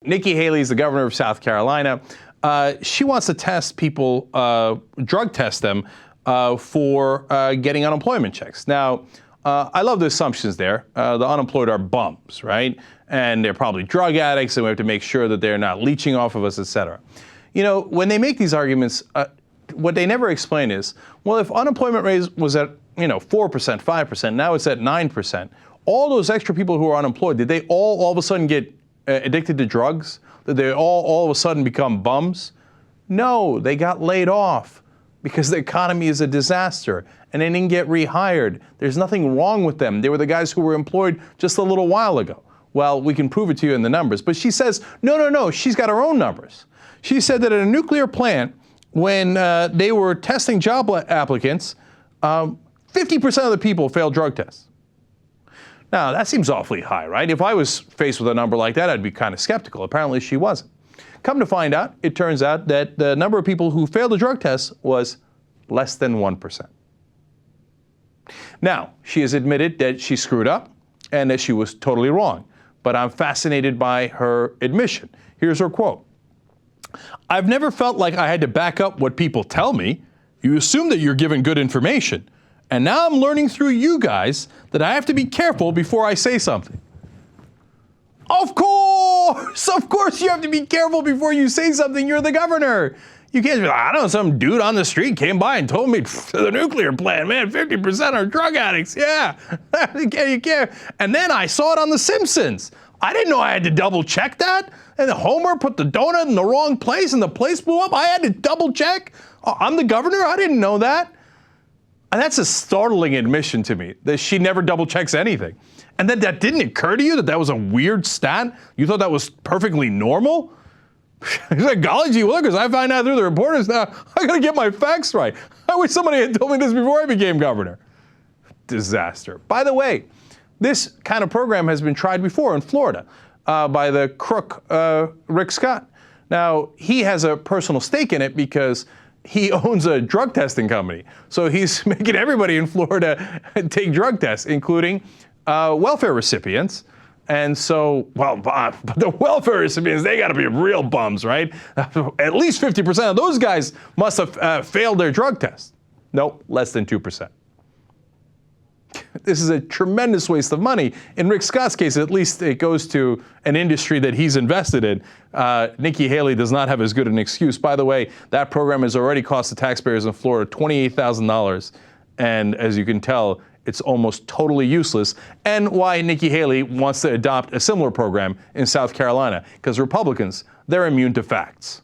Nikki Haley is the governor of South Carolina. She wants to test people, drug test them for getting unemployment checks. Now, I love the assumptions there. The unemployed are bums, right? And they're probably drug addicts, and we have to make sure that they're not leeching off of us, et cetera. You know, when they make these arguments, what they never explain is, well, if unemployment rate was at, 4%, 5%, now it's at 9%, all those extra people who are unemployed, did they all of a sudden get addicted to drugs? Did they all of a sudden become bums? No, they got laid off because the economy is a disaster and they didn't get rehired. There's nothing wrong with them. They were the guys who were employed just a little while ago. Well, we can prove it to you in the numbers. But she says, no, she's got her own numbers. She said that at a nuclear plant, when they were testing job applicants, 50% of the people failed drug tests. Now, that seems awfully high, right? If I was faced with a number like that, I'd be kind of skeptical. Apparently, she wasn't. Come to find out, it turns out that the number of people who failed the drug test was less than 1%. Now, she has admitted that she screwed up and that she was totally wrong. But I'm fascinated by her admission. Here's her quote. "I've never felt like I had to back up what people tell me. You assume that you're given good information. And now I'm learning through you guys that I have to be careful before I say something." Of course you have to be careful before you say something. You're the governor. You can't be like, I don't know, some dude on the street came by and told me to the nuclear plant, man, 50% are drug addicts. Yeah, you can't. And then I saw it on The Simpsons. I didn't know I had to double check that. And Homer put the donut in the wrong place and the place blew up. I had to double check. I'm the governor. I didn't know that. And that's a startling admission to me, that she never double checks anything. And then that didn't occur to you that that was a weird stat? You thought that was perfectly normal? He's like, golly gee willikers, I find out through the reporters now, I gotta get my facts right. I wish somebody had told me this before I became governor. Disaster. By the way, this kind of program has been tried before in Florida by the crook Rick Scott. Now, he has a personal stake in it because he owns a drug testing company. So he's making everybody in Florida take drug tests, including welfare recipients. And so, but the welfare recipients, they got to be real bums, right? At least 50% of those guys must have failed their drug test. Nope, less than 2%. This is a tremendous waste of money. In Rick Scott's case, at least it goes to an industry that he's invested in. Nikki Haley does not have as good an excuse. By the way, that program has already cost the taxpayers in Florida $28,000. And as you can tell, it's almost totally useless. And why Nikki Haley wants to adopt a similar program in South Carolina. Because Republicans, they're immune to facts.